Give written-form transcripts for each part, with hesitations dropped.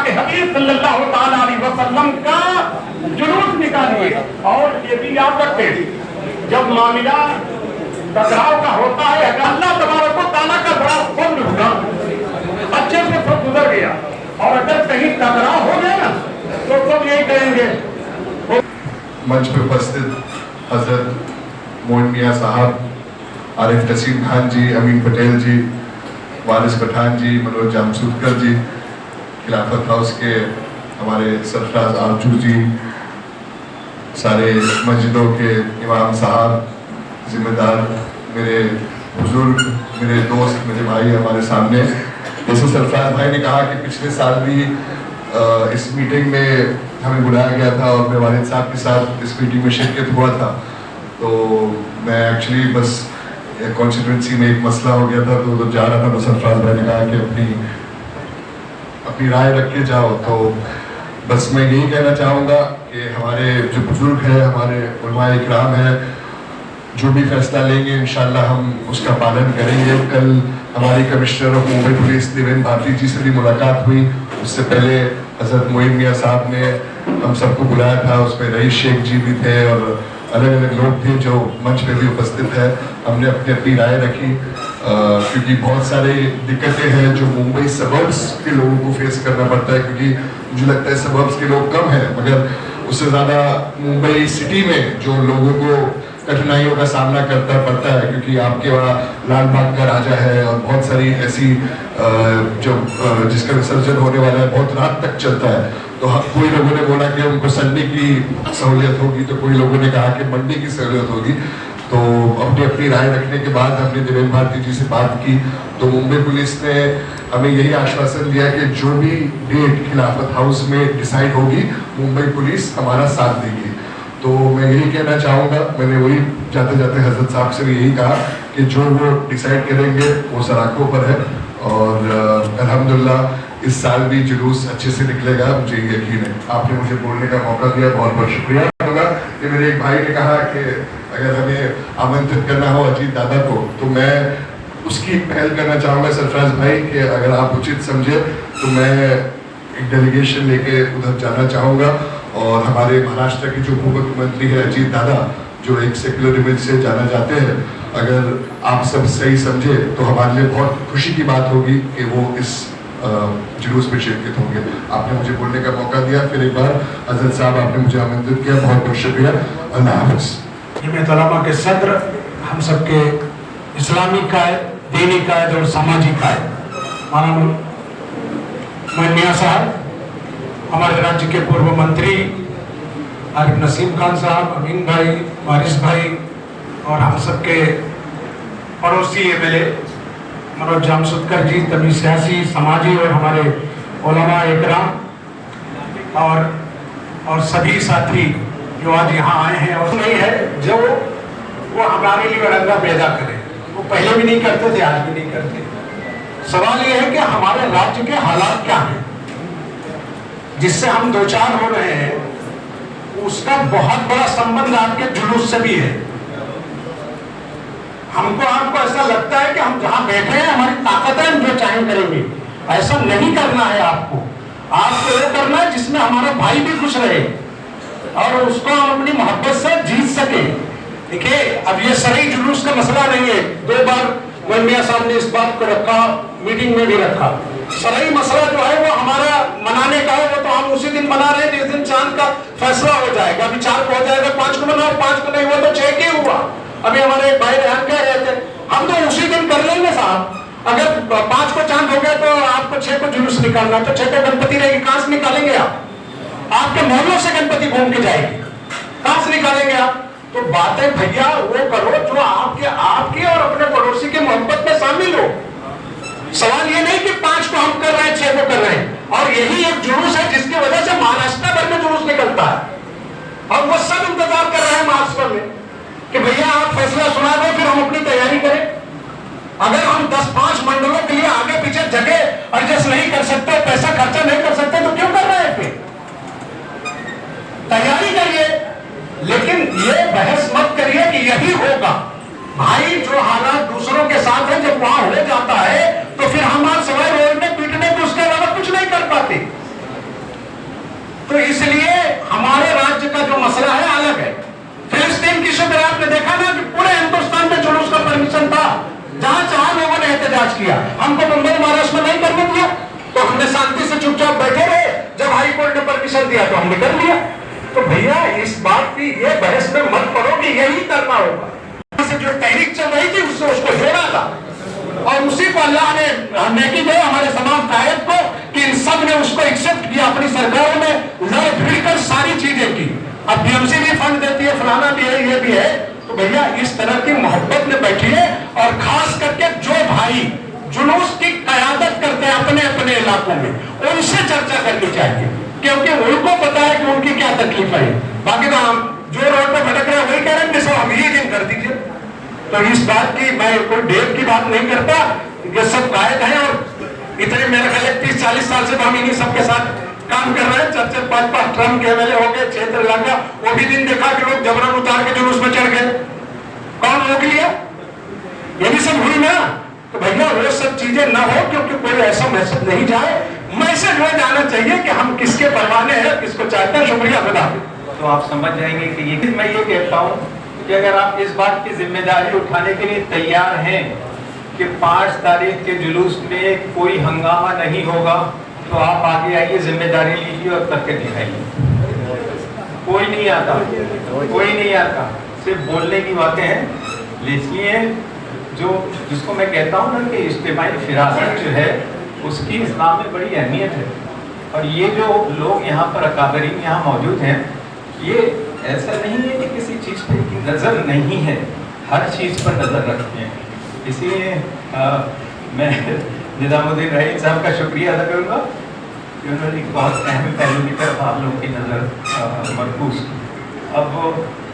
के हबीब सल्लल्लाहु ताला अलैहि वसल्लम का जुलूस निकालिए। और ये भी याद रखें, जब मामला टकराव का होता है, अगर अल्लाह तबारक व तआला का बड़ा फज़्ल होगा, अच्छे से सब गुजर गया, और अगर कहीं टकराव हो गया ना तो सब यही कहेंगे। मंच पे उपस्थित हजरत मोइन मियाँ साहब, आरिफ नसीम खान जी, अमीन पटेल जी, वारिस पठान जी, मनोज जामसूदकर जी, खिलाफत हाउस के हमारे सरफराज आरजू जी, सारे मस्जिदों के इमाम साहब, जिम्मेदार, मेरे बुजुर्ग, मेरे दोस्त, मेरे भाई हमारे सामने। जैसे सरफराज भाई ने कहा कि पिछले साल भी इस मीटिंग में हमें बुलाया गया था और मेरे वालिद साहब के साथ इस मीटिंग में शिरकत हुआ था। तो मैं एक्चुअली बस कॉन्स्टिट्यूंसी में एक मसला हो गया था, तो जा रहा था, तो सरफराज भाई ने कहा कि अपनी राय रख के जाओ। तो बस मैं यही कहना चाहूँगा कि हमारे जो बुजुर्ग हैं, हमारे उलमा इकराम हैं, जो भी फैसला लेंगे इंशाल्लाह हम उसका पालन करेंगे। कल हमारी commissioner of Mumbai police Devendra Bharti ji से भी मुलाकात हुई। उससे पहले हजरत मोइन मियाँ साहब ने हम सबको बुलाया था, उसमें रईस शेख जी भी थे और अलग अलग लोग थे जो मंच पे भी उपस्थित है। हमने अपनी अपनी राय रखी, क्योंकि बहुत सारी दिक्कतें हैं जो मुंबई सबर्ब्स के लोगों को फेस करना पड़ता है, क्योंकि मुझे लगता है सबर्ब्स के लोग कम हैं, मगर उससे ज़्यादा मुंबई सिटी में जो लोगों को कठिनाइयों का सामना करना पड़ता है, क्योंकि आपके वहाँ लाल बाग का राजा है और बहुत सारी ऐसी जो जिसका विसर्जन होने वाला है बहुत रात तक चलता है। तो कोई लोगों ने बोला कि उनको संडे की सहूलियत होगी, तो कोई लोगों ने कहा कि मंडे की सहूलियत होगी। तो अपनी अपनी राय रखने के बाद हमने देवेंद्र भारती जी से बात की, तो मुंबई पुलिस ने हमें यही आश्वासन दिया कि जो भी डेट खिलाफत हाउस में डिसाइड होगी मुंबई पुलिस हमारा साथ देगी। तो मैं यही कहना चाहूँगा, मैंने वही जाते जाते हजरत साहब से भी यही कहा कि जो वो डिसाइड करेंगे वो सराखों पर है, और अल्हम्दुलिल्लाह इस साल भी जुलूस अच्छे से निकलेगा, मुझे यकीन है। आपने मुझे बोलने का मौका दिया, बहुत बहुत शुक्रिया। कि मेरे एक भाई ने कहा कि अगर हमें आमंत्रित करना हो अजीत दादा को, तो मैं उसकी पहल करना चाहूँगा सरफराज भाई कि अगर आप उचित समझे तो मैं एक डेलीगेशन लेके उधर जाना चाहूँगा। और हमारे महाराष्ट्र के जो उप मुख्यमंत्री है अजीत दादा, जो एक सेक्युलर इमेज से जाना जाते हैं, अगर आप सब सही समझे तो हमारे लिए बहुत खुशी की बात होगी कि वो इस जुलूस में शिरकत होंगे। आपने मुझे बोलने का मौका दिया, फिर एक बार हजरत साहब आपने मुझे आमंत्रित किया, बहुत बहुत शुक्रिया। अल्लाह हाफ़िज़। जमीयत उलमा के सदर, हम सबके इस्लामी कायद, दीनी कायद और सामाजिक कायद मौलाना मोइन मियाँ साहब, हमारे राज्य के पूर्व मंत्री आरिफ नसीम खान साहब, अमीन भाई, वारिस भाई, और हम सबके पड़ोसी एमएलए मनोज जामसूदकर जी, तभी सियासी, समाजी और हमारे उलमा इकराम और सभी साथी जो आज यहाँ आए हैं। और नहीं है जो वो हमारे लिए रंगा पैदा करें, वो पहले भी नहीं करते थे, आज भी नहीं करते। सवाल ये है कि हमारे राज्य के हालात क्या हैं जिससे हम दो चार हो रहे हैं, उसका बहुत बड़ा संबंध आपके जुलूस से भी है। आपको ऐसा लगता है कि हम जहां बैठे हैं हमारी ताकत है, हम जो चाहें करेंगे, ऐसा नहीं करना है। आपको वो करना है जिसमें हमारा भाई भी खुश रहे और उसको हम अपनी मोहब्बत से जीत सके। देखिए, अब ये सही जुलूस का मसला नहीं है। 2 बार मोइन मियाँ साहब ने इस बात को रखा, मीटिंग में भी रखा। सही मसला जो है वो हमारा मनाने का है, वो तो हम उसी दिन मना रहे हैं जिस दिन चांद का फैसला हो जाएगा। अभी 4 को हो जाएगा, 5 को मनाओ, 5 को नहीं हुआ तो 6 के हुआ। अभी हमारे एक भाई रेहान कह रहे थे हम तो उसी दिन कर लेंगे साहब। अगर 5 को चांद हो गया तो आपको 6 को जुलूस निकालना, तो 6 को गणपति रहेगी, कहां से निकालेंगे आप? आपके मोहल्लों से गणपति घूम के जाएगी, कहां से निकालेंगे आप? तो बातें भैया वो करो जो आपके और अपने पड़ोसी की मोहब्बत में शामिल हो। सवाल ये नहीं कि 5 को हम कर रहे हैं, 6 को कर रहे हैं। और यही एक जुलूस है जिसकी वजह से महाराष्ट्र भर में जुलूस निकलता है और वो सब इंतजार कर रहे हैं महाराष्ट्र में कि भैया आप फैसला सुना दो, फिर हम अपनी तैयारी करें। अगर हम 10-5 मंडलों के लिए आगे पीछे जगह एडजस्ट नहीं कर सकते, पैसा खर्चा नहीं कर सकते, तो क्यों कर रहे हैं? फिर तैयारी करिए, लेकिन ये बहस मत करिए कि यही होगा। भाई, जो हालात दूसरों के साथ है, जब वहां हो जाता है तो फिर हम आप सवाई रोड में पीटने को उसके अलावा कुछ नहीं कर पाते। किया, हमको मुंबई महाराष्ट्र में नहीं करने दिया, तो हमने शांति से चुपचाप बैठे रहे। जब हाई कोर्ट ने परमिशन दिया तो हमने कर लिया। तो भैया इस बात की ये बहस में मत पड़ो कि यही करना होगा। जो तहरीक चल रही थी उससे उसको जोड़ा था, और उसी को अल्लाह ने नेकी दे हमारे तमाम कायद को कि इन सब ने उसको एक्सेप्ट किया, अपनी सरकारों में लड़ भिड़ कर सारी चीजें की। अब बीएमसी भी फंड देती है, फलाना भी है, ये भी है। तो भैया इस तरह की मोहब्बत में बैठिए, और खास करके जो भाई जुलूस की कयादत करते हैं अपने अपने इलाकों में, उनसे चर्चा करनी चाहिए, क्योंकि उनको पता है कि उनकी क्या तकलीफ है। बाकी तो हम जो रोड पे भटक रहे हैं वही कह रहे हैं, हम ये दिन कर दीजिए। तो इस बात की मैं कोई डेट की बात नहीं करता, ये सब कायद है, और इतने मेरे ख्याल 30-40 साल से हम इन्हीं सबके साथ काम कर रहे हैं। 4-5 ट्रम्प के एमएलए हो गए, क्षेत्र लगा, वो भी दिन देखा कि लोग जबरन उतार के जुलूस में चढ़ गए, कौन रोक लिया? ये भी सब हुई ना। तो भैया वो सब चीजें ना हो, क्योंकि कोई ऐसा मैसेज नहीं जाए। मैसेज वो जाना चाहिए कि हम किसके परवाने हैं, किसको चाहते हैं। शुक्रिया खुदा। तो आप समझ जाएंगे कि ये मैं ये कहता हूँ कि अगर आप इस बात की जिम्मेदारी उठाने के लिए तैयार हैं कि 5 तारीख के जुलूस में कोई हंगामा नहीं होगा, तो आप आगे आइए, जिम्मेदारी लीजिए और करके दिखाइए। कोई नहीं आता, कोई नहीं आता, सिर्फ बोलने की बातें हैं। इसलिए जो जिसको मैं कहता हूँ ना कि इज्तिमाई फिरासत जो है उसकी इस्लाम में बड़ी अहमियत है। और ये जो लोग यहाँ पर अकाबरीन यहाँ मौजूद हैं, ये ऐसा नहीं है कि किसी चीज़ पर की नज़र नहीं है, हर चीज़ पर नज़र रखते हैं। इसलिए मैं निज़ामुद्दीन रहीम साहब का शुक्रिया अदा करूँगा कि उन्होंने एक बहुत अहम पहलू की तरफ आप लोगों की नज़र मरकूज। अब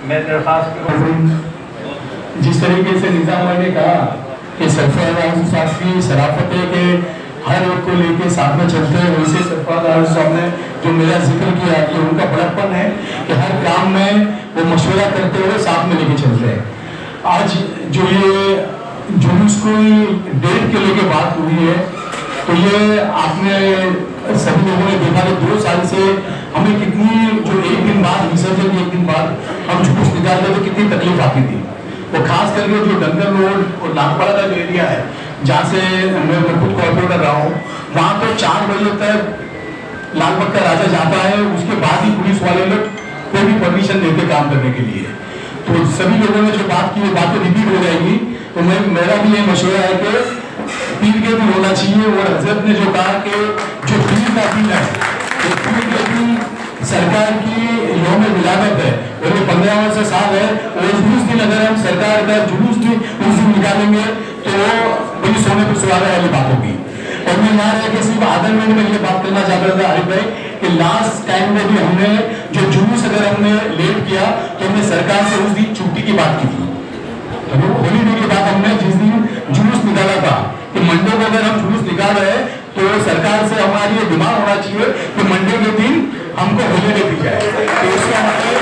मैं दरख्वास्त करूँ, जिस तरीके से निज़ाम भाई ने कहा कि सरफराज साहब की शराफत है कि हर एक को लेके साथ में चलते हैं, वैसे सरफराज साहब ने जो मेरा जिक्र किया कि उनका बड़प्पन है कि हर काम में वो मशवरा करते हुए साथ में लेके चलते हैं। आज जो ये जुलूस कोई डेट के लेके बात हुई है, तो ये आपने सभी लोगों ने देखा कि 2 साल से हमें कितनी, जो एक दिन बाद विसर्जन के एक दिन बाद हम जुलूस निकालते तो कितनी तकलीफ आती थी। और खास करके जो डंगर रोड और नागपाड़ा का जो एरिया है, जहाँ से मैं खुद कॉर्पोरेट कर रहा हूँ, वहाँ तो 4 बजे तक लालबाग का राजा जाता है, उसके बाद ही पुलिस वाले लोग कोई भी परमिशन देते काम करने के लिए। तो सभी लोगों ने जो बात की वो बातें रिपीट हो जाएगी। तो मेरा भी ये मशवरा है कि पीर के दिन होना चाहिए, और हजरत ने जो कहा कि जो पीर का दिन है, तो पीर के दिन सरकार की यौम विलादत है, और ये 15वां साल है, और उस दिन अगर हम सरकार का जुलूस भी उस दिन निकालेंगे तो बड़ी सोने पर सुहागा वाली बात होगी। और मैं यहाँ रह के सिर्फ आधा मिनट में ये बात करना चाहता था आरिफ भाई कि लास्ट टाइम में भी हमने जो जुलूस अगर हमने लेट किया तो हमने सरकार से उस दिन छुट्टी की बात की थी। तो हॉलीडे के बाद हमने जिस दिन जुलूस निकाला था कि मंडे को अगर हम जुलूस निकाल रहे हैं तो सरकार से हमारी ये दिमाग होना चाहिए कि मंडे के दिन हमको हॉलीडे दी जाए, तो उससे हमारे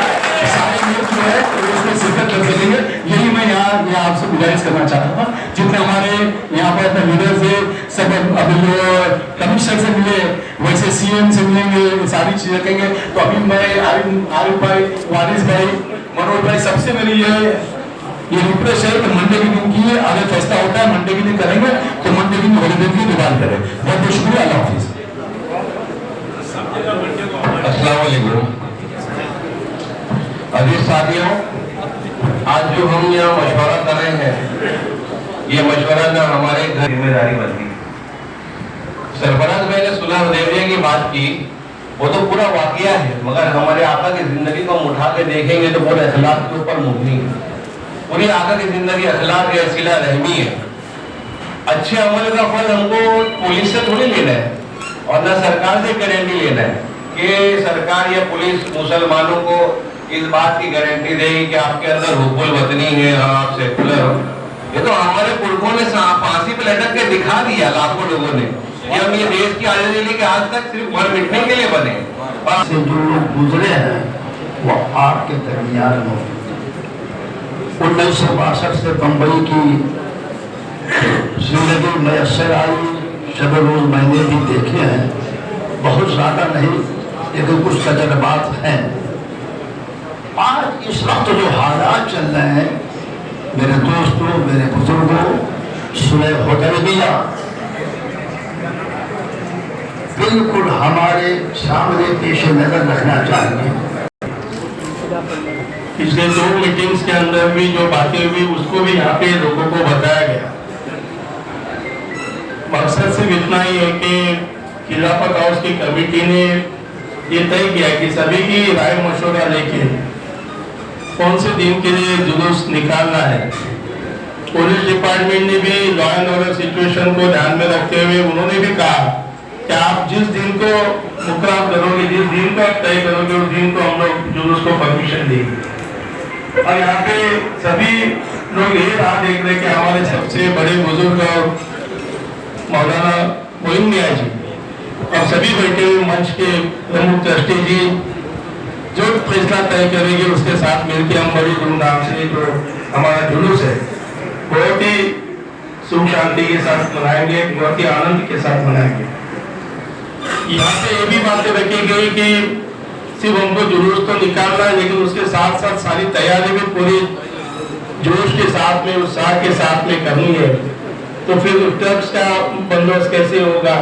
सारे लोग जो है उसमें शिरकत कर सकेंगे। यही मैं यहाँ आपसे गुजारिश करना चाहता था। जितने हमारे यहाँ पर अपने लीडर्स है, सब अभी कमिश्नर से मिले, वैसे सीएम से मिलेंगे, सारी चीजें कहेंगे। तो अभी मैं आरिफ भाई, वारिस भाई, मनोज भाई, सबसे मेरी ये रिक्वेस्ट है कि मंडे के दिन की अगर फैसला होता है मंडे के दिन करेंगे, तो मंडे के दिन हॉलीडे की डिमांड करें। बहुत बहुत शुक्रिया, अल्लाह हाफिज। अस्सलाम वालेकुम। अजीज साथियों, आज जो हम यहाँ मशवरा कर रहे हैं, ये मशवरा ना हमारे घर जिम्मेदारी बनती है। सरफराज भाई ने सुलह हुदैबिया की बात की, वो तो पूरा वाकया है, मगर हमारे आका की जिंदगी को हम उठा के देखेंगे तो पूरे अखलाक के ऊपर मुबनी है। पूरी आका की जिंदगी अखलाक है, सिला रहमी है। अच्छे अमल का फल हमको पुलिस से थोड़ी लेना है, और ना सरकार से गारंटी लेना है कि सरकार या पुलिस मुसलमानों को इस बात की गारंटी देगी कि आपके अंदर हुब्बुल वतनी है, आप सेकुलर हो। ये तो हमारे पुरखों ने फांसी पे लटक के दिखा दिया लाखों लोगों ने कि हम ये देश की आजादी लेके आज तक सिर्फ मर मिटने के लिए बने। से जो लोग गुजरे हैं वो आपके दरमियान मौजूद है। 1962 से बम्बई की जिंदगी मैसर आई, शब रोज मैंने भी देखे हैं, बहुत ज़्यादा नहीं लेकिन कुछ तजर्बात हैं। आज इस वक्त जो हालात चल रहे हैं, मेरे दोस्तों, मेरे बुजुर्गों, सुलह हुदैबिया बिल्कुल हमारे सामने पेश नजर रखना चाहिए। पिछले 2 मीटिंग्स के अंदर भी जो बातें हुई उसको भी यहाँ पे लोगों को बताया गया। मकसद सिर्फ इतना ही है कि खिलाफत हाउस की कमेटी ने ये तय किया कि सभी की राय मशवरा लेके कौन से दिन के लिए जुलूस निकालना है। पुलिस डिपार्टमेंट ने भी लॉ एंड ऑर्डर सिचुएशन को ध्यान में रखते हुए उन्होंने भी कहा कि आप जिस दिन को मुकर्रर करोगे, जिस दिन को आप तय करोगे, उस दिन को हम लोग जुलूस को परमिशन देंगे। और यहाँ पे सभी लोग ये राह देख रहे कि हमारे सबसे बड़े बुजुर्ग और मौलाना मोइन मियां जी और सभी बैठे हुए मंच के प्रमुख ट्रस्टी जी जो फैसला तय करेंगे उसके साथ मिलकर हम बड़ी धूमधाम से जो हमारा जुलूस है बहुत ही सुख शांति के साथ मनाएंगे, बहुत ही आनंद के साथ मनाएंगे। यहाँ पे ये भी बातें रखी गई कि सिर्फ हमको जुलूस तो निकालना है, लेकिन उसके साथ साथ सारी तैयारी भी पूरी जोश के साथ में, उत्साह के साथ में करनी है। तो फिर ट्रक्स का बंदोबस्त कैसे होगा,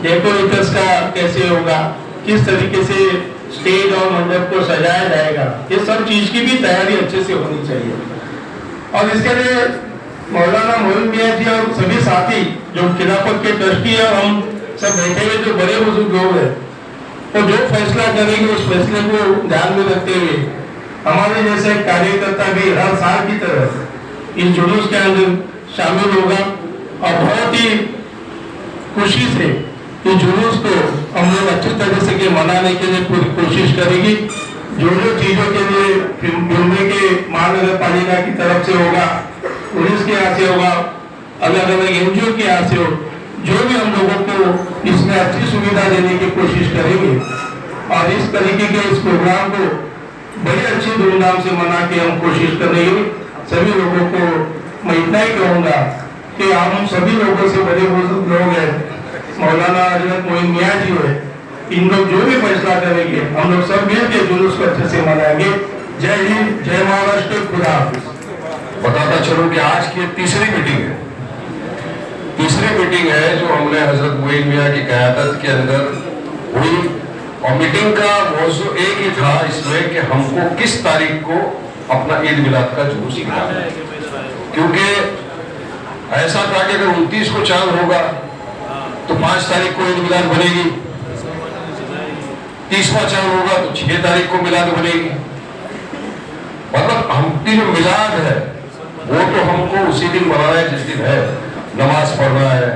डेकोरेटर्स का कैसे होगा, किस तरीके से स्टेज और मंडप को सजाया जाएगा, ये सब चीज की भी तैयारी अच्छे से होनी चाहिए। और इसके लिए मौलाना मोइन मियां जी और सभी साथी जो खिलाफत के ट्रस्टी है, हम सब बैठे हुए जो बड़े बुजुर्ग लोग हैं, तो जो फैसला करेंगे उस फैसले को ध्यान में रखते हुए हमारे जैसे कार्यकर्ता भी हर साल की तरह इस जुलूस के अंदर शामिल होगा और बहुत ही खुशी से इस जुलूस को हम लोग अच्छी तरह से मनाने के लिए पूरी कोशिश करेगी। जो चीजों के लिए मुंबई के महानगर पालिका की तरफ से होगा, पुलिस के यहाँ से होगा, अलग अलग एनजीओ के यहाँ से हो, जो भी हम लोगों को इसमें अच्छी सुविधा देने की कोशिश करेंगे और इस तरीके के इस प्रोग्राम को बड़ी अच्छी धूमधाम से मना के हम कोशिश करेंगे। सभी लोगों को मैं इतना ही कहूँगा कि हम सभी लोगों से बड़े बुजुर्ग लोग हैं, मौलाना हजरत मोइन मियां जी है, इन लोग जो भी फैसला करेंगे हम लोग सब मिलकर जुलूस को अच्छे से मनाएंगे। जय हिंद, जय महाराष्ट्र, खुदा हाफिज। बताता चलूं कि आज की तीसरी मीटिंग है, तीसरी मीटिंग है जो हमने हजरत मोइन मियां की क़यादत के अंदर हुई और मीटिंग का मौजू एक ही था इसमें कि हमको किस तारीख को अपना ईद मिलाद का जुलूस निकालना है। क्योंकि ऐसा था कि अगर 29 को चांद होगा तो 5 तारीख को ईद मिलाद बनेगी, 30वां चांद होगा तो 6 तारीख को मिलाद बनेगी। मतलब हमकी जो मिलाद है वो तो हमको उसी दिन मनाना है जिस दिन है, नमाज पढ़ना है,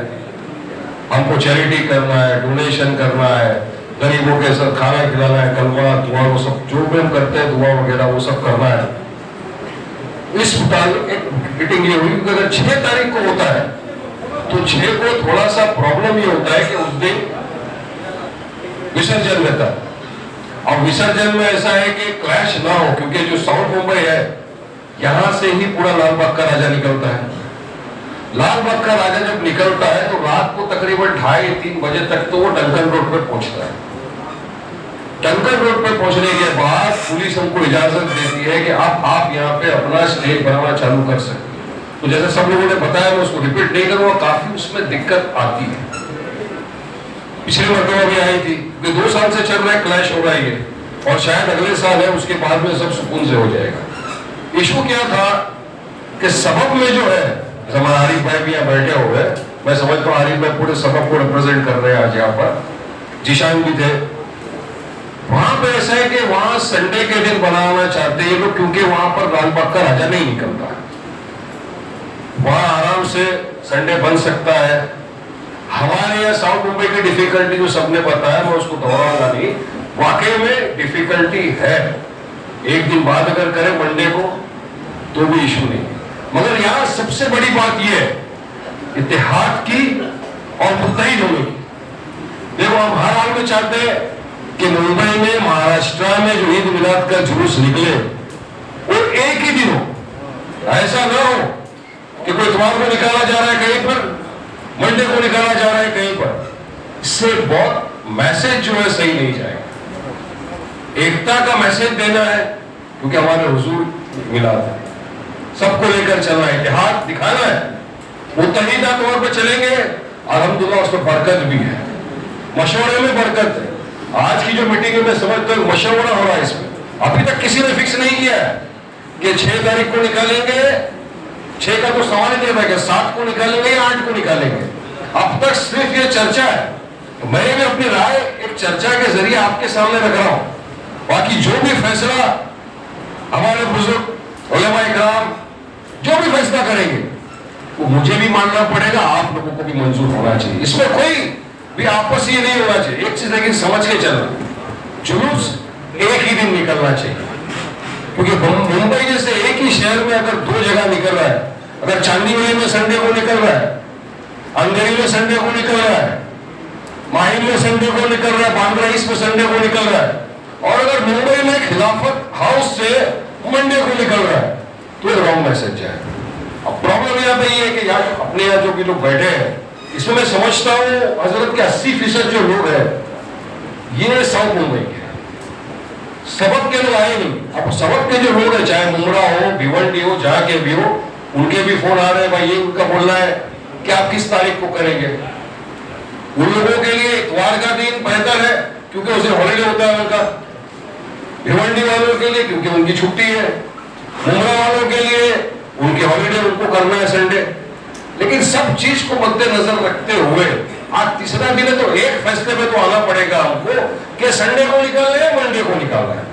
हमको चैरिटी करना है, डोनेशन करना है, गरीबों के साथ खाना खिलाना है, कलमा दुआ वो सब जो भी हम करते हैं दुआ वगैरह वो सब करना है। इस मुताबिक एक मीटिंग ये हुई कि अगर 6 तारीख को होता है तो 6 को थोड़ा सा प्रॉब्लम ये होता है कि उस दिन विसर्जन रहता है और विसर्जन में ऐसा है कि क्लैश ना हो, क्योंकि जो साउथ मुंबई है यहां से ही पूरा लाल बाग का राजा निकलता है। लाल बाग का राजा जब निकलता है तो रात को तकरीबन 2:30-3 बजे तक तो वो डंकन रोड पर पहुंचता है। डंकन रोड पर पहुंचने के बाद पुलिस हमको इजाजत देती है कि आप यहाँ पे अपना स्टेज बनाना चालू कर सकते हैं। तो जैसे सब लोगों ने बताया मैं उसको रिपीट नहीं करूंगा, काफी उसमें दिक्कत आती है। पिछले मरतबा भी आई थी कि 2 साल से चल रहा है, क्लैश हो रहा है ये, और शायद अगले साल है उसके बाद में सब सुकून से हो जाएगा। इशू क्या था कि सबक में जो है जमान आरिफ भाई भी यहाँ बैठे हुए, मैं समझता हूँ आरिफ भाई पूरे सबक को रिप्रेजेंट कर रहे हैं आज यहाँ पर, जीशान भी थे। वहां पे ऐसा है कि वहां संडे के दिन बनाना चाहते हैं लोग, क्योंकि वहां पर लाल बाग का राजा नहीं निकलता, वहां आराम से संडे बन सकता है। हमारे यहाँ साउथ मुंबई की डिफिकल्टी जो सबने बताया मैं उसको दोहराऊंगा नहीं, वाकई में डिफिकल्टी है। एक दिन बाद अगर करें मंडे को तो भी इशू नहीं, मगर यहाँ सबसे बड़ी बात यह है इत्तेहाद की और मुत्तहिद होने की। देखो हम हर हाल में चाहते हैं कि मुंबई में, महाराष्ट्र में जो ईद मिलाद का जुलूस निकले वो एक ही दिन हो। ऐसा ना हो कि कोई इतवार को निकाला जा रहा है कहीं पर, मंडे को निकाला जा रहा है कहीं पर। इससे बहुत मैसेज जो है सही नहीं जाएगा। एकता का मैसेज देना है क्योंकि हमारे हुजूर मिलाद है, सबको लेकर चलना है, इत्तेहाद दिखाना है। मुत्तहिदा तौर पर चलेंगे, अल्हम्दुलिल्लाह उसमें बरकत भी है, मशवरे में बरकत है। आज की जो मीटिंग है मैं समझता हूँ मशवरा हो रहा है इसमें। अभी तक किसी ने फिक्स नहीं किया है कि 6 तारीख को निकालेंगे, 6 का तो सवाल ही नहीं रहेगा, 7 को निकालेंगे या 8 को निकालेंगे। अब तक सिर्फ ये चर्चा है। तो मैं भी अपनी राय एक चर्चा के जरिए आपके सामने रख रहा हूं। बाकी जो भी फैसला हमारे बुजुर्ग उलमा इकराम जो भी फैसला करेंगे वो मुझे भी मानना पड़ेगा, आप लोगों को भी मंजूर होना चाहिए। इसमें कोई भी आपस ये नहीं होना चाहिए। एक चीज लेकिन समझ के चलना, जुलूस एक ही दिन निकलना चाहिए, क्योंकि मुंबई जैसे एक ही शहर में अगर 2 जगह निकल रहा है, अगर चांदीवली में संडे को निकल रहा है, अंधेरी में संडे को निकल रहा है, माहिम में संडे को निकल रहा है, बांद्रा ईस्ट में संडे को निकल रहा है, और अगर मुंबई में खिलाफत हाउस से मंडे को निकल रहा है, तो ये रॉन्ग मैसेज जाए। अब प्रॉब्लम यहाँ पे ये है कि यहाँ अपने यहाँ जो भी लोग बैठे हैं, इसमें मैं समझता हूँ हजरत के 80% जो लोग हैं ये साउथ मुंबई के, सबक के लोग आए नहीं। अब सबक के जो लोग हैं, चाहे मुमरा हो, भिवंडी हो, जहाँ के भी हो, उनके भी फोन आ रहे हैं, भाई ये उनका बोलना है कि आप किस तारीख को करेंगे। उन लोगों के लिए इतवार का दिन बेहतर है क्योंकि उस दिन हॉलीडे होता है उनका, भिवंडी वालों के लिए क्योंकि उनकी छुट्टी है, मुमरा वालों के लिए उनकी हॉलीडे, उनको करना है संडे। लेकिन सब चीज को मद्देनजर रखते हुए आज तीसरा दिन है, तो एक फैसले पे तो आना पड़ेगा हमको कि संडे को निकालना है, मंडे को निकालना है।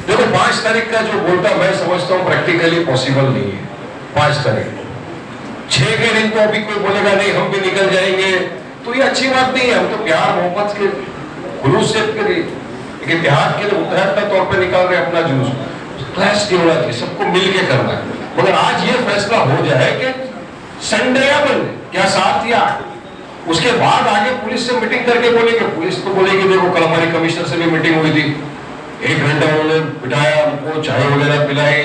देखो 5 तारीख का जो बोलता मैं समझता हूँ प्रैक्टिकली पॉसिबल नहीं है। 5 तारीख 6 के दिन तो अभी कोई बोलेगा नहीं हम भी निकल जाएंगे, तो ये अच्छी बात नहीं है। हम तो प्यार मोहब्बत के खुलूस से एक इतिहाद के लिए मुतहदा तौर पर निकाल रहे अपना जुलूस। क्लैश नहीं होना चाहिए, सबको मिल के करना है। मगर आज ये फैसला हो जाए कि संडे या मंडे, क्या 7 या 8, उसके बाद आगे पुलिस से मीटिंग करके बोलेंगे। पुलिस तो बोलेगी देखो कल हमारी कमिश्नर से भी मीटिंग हुई थी, 1 घंटा उन्होंने बिठाया, हमको चाय वगैरह पिलाई,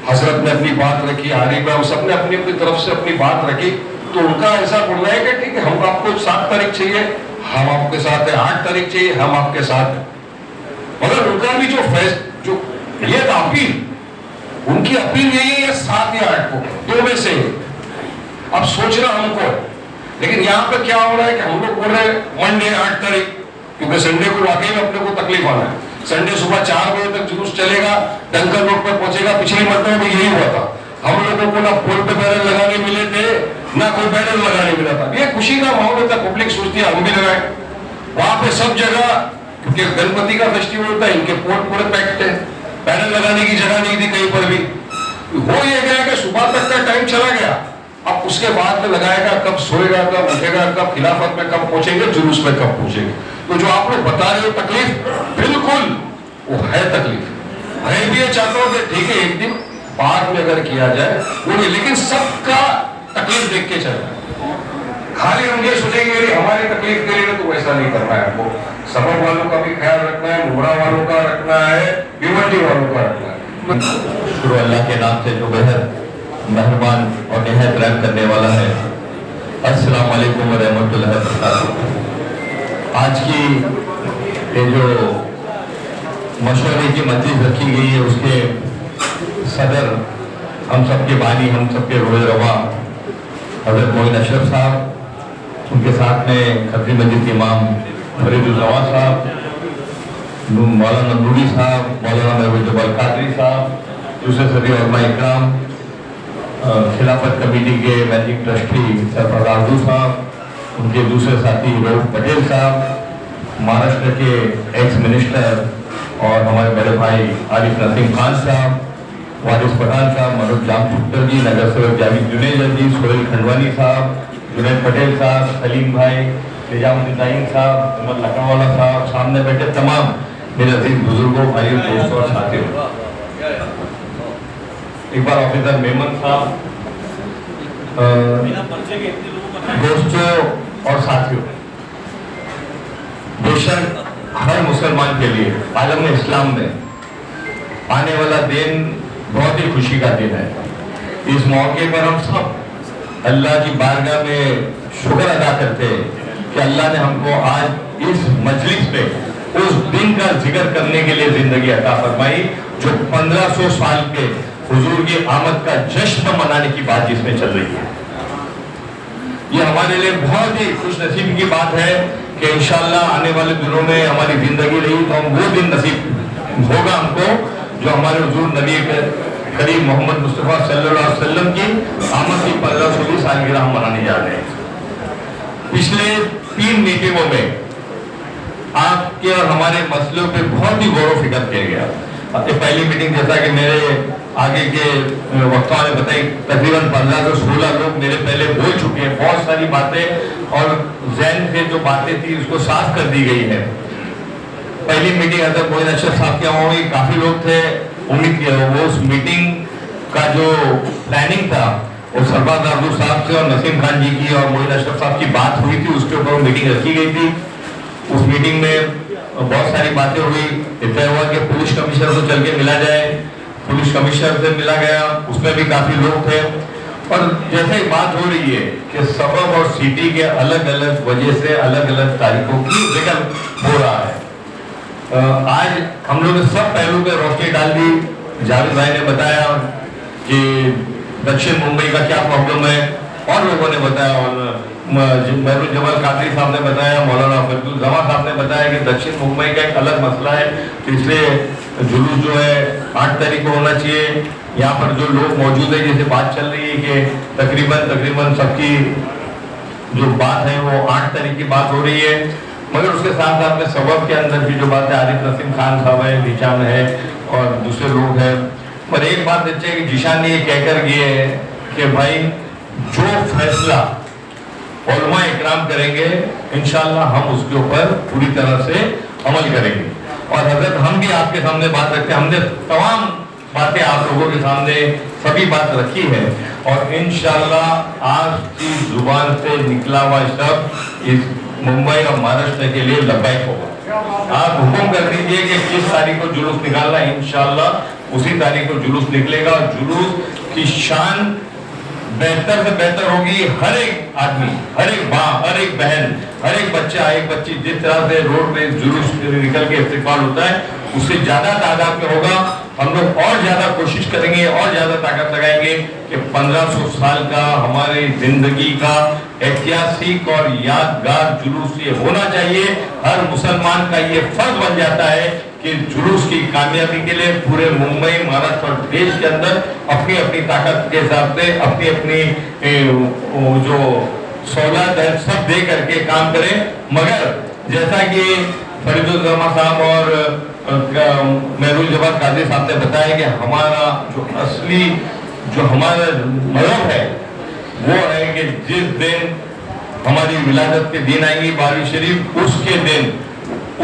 हजरत ने अपनी बात रखी, आरिफ भाई सबने अपनी अपनी तरफ से अपनी बात रखी। तो उनका ऐसा बोलना है कि ठीक है हम आपको 7 तारीख चाहिए, हम आपके साथ है, 8 तारीख चाहिए, हम आपके साथ है। मगर उनका भी जो ये अपील, उनकी अपील यही है 7 या 8 को, 2 में से। अब सोचना हमको है, लेकिन यहाँ पे क्या हो रहा है कि हम लोग बोल रहे हैं मंडे 8 तारीख, क्योंकि संडे को वाकई में अपने को तकलीफ आना है। संडे सुबह 4 बजे तक जुलूस चलेगा, डंकर रोड पर पहुंचेगा। पिछली मरतबा में यही हुआ था, हम लोगों को ना पोल पे बैनर लगाने मिले थे, ना कोई बैनर लगाने मिला था। ये खुशी का माहौल था, पब्लिक सोचती है हम भी लगाए। वहां पे सब जगह, क्योंकि गणपति का फेस्टिवल होता है, इनके पोल पूरे पैक्ड है, बैनर लगाने की जगह नहीं थी कहीं पर भी। हो ये गया कि सुबह तक का टाइम चला गया, अब उसके बाद में लगाएगा कब, सोएगा कब, उठेगा कब, खिलाफत में कब पहुंचेंगे, जुलूस में कब पहुंचेंगे। तो जो आप लोग बता रहे हो तकलीफ, बिल्कुल वो है तकलीफ। मैं भी ये चाहता हूँ कि ठीक है एक दिन बाद में अगर किया जाए वो नहीं, लेकिन सबका तकलीफ देख के चलना है। खाली हम ये सोचेंगे कि हमारी तकलीफ के लिए तो वैसा नहीं करना है। हमको सबक वालों का भी ख्याल रखना है, मुमरा वालों का रखना है, भिवंडी वालों का रखना है। शुरू अल्लाह के नाम से जो बेहद मेहरबान और निहायत रहम करने वाला है। अस्सलाम वालेकुम व रहमतुल्लाहि व बरकातहू। आज की ये जो मशवरे की मजलिस रखी गई है उसके सदर हम सबके बानी, हम सबके रोए रवा हजरत मोइन अशरफ साहब, उनके साथ में खतरी मस्जिद के इमाम फरीदुल्लाह साहब, मौलाना नूरी साहब, मौलाना महबूब जबल कादरी साहब, दूसरे सभी उलमा इकराम, खिलाफत कमेटी के मैनेजिंग ट्रस्टी सरफराज आरजू साहब, उनके दूसरे साथी रऊफ पटेल साहब, महाराष्ट्र के एक्स मिनिस्टर और हमारे बड़े भाई आरिफ नसीम खान साहब, वारिस पठान साहब, मनोज जामशुक्कर जी, नगर सेवक जावेद जुनेजा जी, सोहेल खंडवानी साहब, जुनैद पटेल साहब, सलीम भाई, निजामुद्दीन साहब, उमर लखनवाला साहब, सामने बैठे तमाम मेरे अजीज बुजुर्गों, भाइयों, दोस्तों और साथियों, एक बार ऑफिसर मेमन साहब, दोस्तों और साथियों, बेशक हर मुसलमान के लिए आलम इस्लाम में आने वाला दिन बहुत ही खुशी का दिन है। इस मौके पर हम सब अल्लाह की बारगाह में शुक्र अदा करते हैं कि अल्लाह ने हमको आज इस मजलिस में उस दिन का जिक्र करने के लिए जिंदगी अता फरमाई जो 1500 साल के हुजूर की आमद का जश्न मनाने की बात जिसमें चल रही है। ये हमारे लिए बहुत ही खुशनसीबी की बात है कि इंशाल्लाह आने वाले दिनों में हमारी जिंदगी रही तो हम वो दिन नसीब होगा हमको जो हमारे हुजूर नबी करीम मोहम्मद मुस्तफ़ा सल्लल्लाहु अलैहि वसल्लम की आमद की 1500वीं सालगिरह हम मनाने जा रहे हैं। पिछले 3 मीटिंगों में आपके और हमारे मसलों पे बहुत ही गौर फिक्र किया गया। पहली मीटिंग जैसा कि मेरे आगे के वक्ताओं ने बताई, तकरीबन 15 से 16 लोग मेरे पहले बोल चुके हैं। बहुत सारी बातें और ज़हन से जो बातें थी उसको साफ कर दी गई है। पहली मीटिंग हज़रत मोइन अशरफ साहब की हुई, काफ़ी लोग थे। उम्मीद किया वो उस मीटिंग का जो प्लानिंग था वो सरफराज आरजू साहब से और नसीम खान जी की और मोइन अशरफ साहब की बात हुई थी, उसके ऊपर मीटिंग रखी गई थी। उस मीटिंग में बहुत सारी बातें हुई। तय हुआ कि पुलिस कमिश्नर को चल के मिला जाए, पुलिस कमिश्नर से मिला गया, उसमें भी काफी लोग थे। और जैसे ही बात हो रही है कि सबब और सिटी के अलग अलग वजह से अलग अलग तारीखों की जिक्र हो रहा है। आज हम लोग ने सब पहलू पे रोशनी डाल दी। जावेद भाई ने बताया कि दक्षिण मुंबई का क्या प्रॉब्लम है, और लोगों ने बताया, और महबूब जमाल कादरी साहब ने बताया, मौलाना फजलुल जमा साहब ने बताया कि दक्षिण मुंबई का एक अलग मसला है, तो इसलिए जुलूस जो है 8 तारीख को होना चाहिए। यहाँ पर जो लोग मौजूद है, जैसे बात चल रही है कि तकरीबन सबकी जो बात है वो 8 तारीख की बात हो रही है, मगर उसके साथ साथ में सबब के अंदर भी जो बात है, आरिफ नसीम खान साहब है, निशान है और दूसरे लोग हैं। पर एक बात अच्छी है कि जिशान ने ये कहकर गए है कि भाई जो फैसला उलमा इकराम करेंगे इंशाअल्लाह हम उसके ऊपर पूरी तरह से अमल करेंगे। और हजरत हम भी आपके सामने बात रखते हैं, हमने तमाम बातें आप लोगों के सामने सभी बात रखी है, और इंशाअल्लाह आज की जुबान से निकला हुआ शब्द इस मुंबई और महाराष्ट्र के लिए लब्बैक होगा। आप हुक्म कर दीजिए कि किस तारीख को जुलूस निकालना है, इंशाअल्लाह उसी तारीख को जुलूस निकलेगा। और जुलूस की शान बेहतर से बेहतर होगी। हर एक आदमी, हर एक माँ, हर एक बहन, हर एक बच्चा, एक बच्ची जिस तरह से रोड पे जुलूस निकल के इस्तेमाल होता है उससे ज्यादा तादाद में होगा। हम लोग और ज्यादा कोशिश करेंगे और ज्यादा ताकत लगाएंगे कि 1500 साल का हमारी जिंदगी का ऐतिहासिक और यादगार जुलूस ये होना चाहिए। हर मुसलमान का ये फर्ज बन जाता है कि जुलूस की कामयाबी के लिए पूरे मुंबई, महाराष्ट्र और देश के अंदर अपनी अपनी ताकत के हिसाब से अपनी अपनी जो सहूलत है सब दे करके काम करें। मगर जैसा कि फरीदुल जमा साहब और महबूब जमाल कादरी साहब ने बताया कि हमारा जो असली जो हमारा मजहब है वो है कि जिस दिन हमारी विलादत के दिन आएंगी 12वीं शरीफ, उसके दिन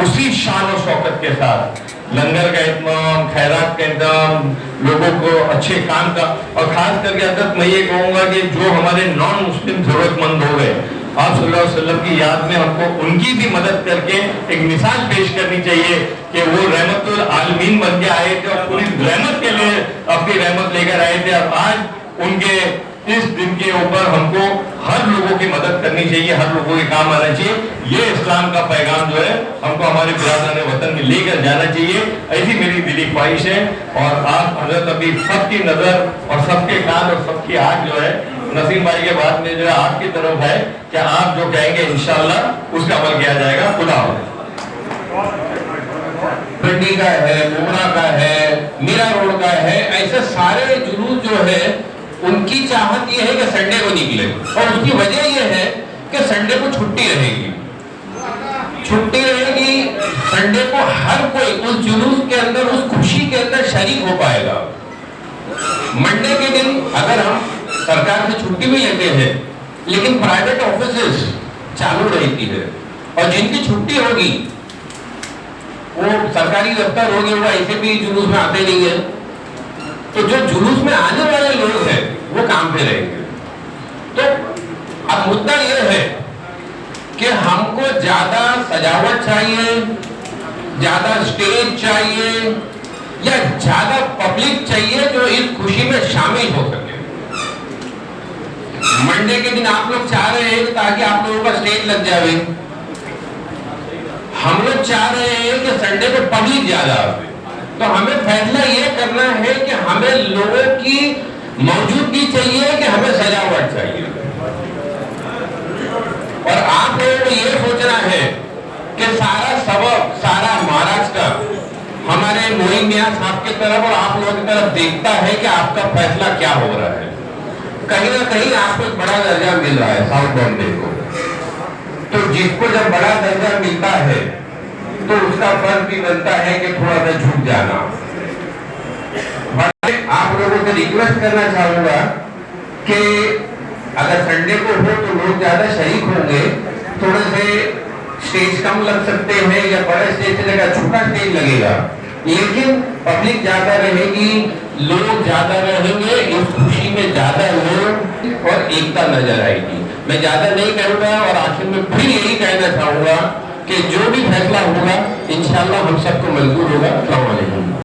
उसी शान और शौकत के साथ लंगर का इंतजाम, खैरात का इंतजाम, लोगों को अच्छे काम का, और खास करके हजरत मैं ये कहूँगा कि जो हमारे नॉन मुस्लिम जरूरतमंद हो गए, आप सल्लल्लाहु अलैहि वसल्लम की याद में हमको उनकी भी मदद करके एक मिसाल पेश करनी चाहिए कि वो रहमतुल आलमीन बन के आए थे और पूरी रहमत के लिए अपनी रहमत लेकर आए थे। और आज उनके इस दिन के ऊपर हमको हर लोगों की मदद करनी चाहिए, हर लोगों के काम आना चाहिए। ये इस्लाम का पैगाम जो है हमको हमारे बिरादरान वतन में लेकर जाना चाहिए, ऐसी मेरी दिली ख्वाहिश है। और आप हजरत अभी सबकी नजर और सबके कान और सबकी आंख जो है नसीम भाई के बाद में जो है आपकी तरफ है कि आप जो कहेंगे इंशाअल्लाह उसका अमल किया जाएगा। खुदा पिंडी का है, मोमरा का है, मीरा रोड का है, ऐसे सारे जुलूस जो है उनकी चाहत ये है कि संडे को निकले, और उसकी वजह ये है कि संडे को छुट्टी रहेगी। छुट्टी रहेगी संडे को, हर कोई उस जुलूस के अंदर, उस खुशी के अंदर शरीक हो पाएगा। मंडे के दिन अगर हम सरकार से छुट्टी भी लेते हैं लेकिन प्राइवेट ऑफिसेस चालू रहती है, और जिनकी छुट्टी होगी वो सरकारी दफ्तर हो गए, वो ऐसे भी जुलूस में आते नहीं है, तो जो जुलूस में आने वाले लोग हैं वो काम पे रहेंगे। तो अब मुद्दा यह है कि हमको ज्यादा सजावट चाहिए, ज्यादा स्टेज चाहिए, या ज्यादा पब्लिक चाहिए जो इस खुशी में शामिल हो सके। मंडे के दिन आप लोग चाह रहे हैं ताकि आप लोगों का स्टेज लग जाए, हम लोग चाह रहे हैं कि संडे को पब्लिक ज्यादा आए। तो हमें फैसला ये करना है कि हमें लोगों की मौजूदगी चाहिए कि हमें सजावट चाहिए। और आप लोगों को ये सोचना है कि सारा सबक, सारा महाराष्ट्र हमारे मोइन मियां साहब की तरफ और आप लोगों की तरफ देखता है कि आपका फैसला क्या हो रहा है। कहीं ना कहीं आपको एक बड़ा दर्जा मिल रहा है साउथ बॉम्बे को, तो जिसको जब बड़ा दर्जा मिलता है तो उसका फर्ज भी बनता है कि थोड़ा सा झुक जाना। आप लोगों से रिक्वेस्ट करना चाहूंगा कि अगर संडे को हो तो लोग ज्यादा शरीक होंगे, थोड़े से स्टेज कम लग सकते हैं या बड़े स्टेज से जगह छोटा स्टेज लगेगा, लेकिन पब्लिक ज्यादा रहेगी, लोग ज्यादा रहेंगे, इस खुशी में ज्यादा लोग और एकता नजर आएगी। मैं ज्यादा नहीं करूंगा और आखिर में फिर यही कहना चाहूंगा कि जो भी फैसला होगा इंशाल्लाह हम सबको मंजूर होगा। अस्सलाम वालेकुम।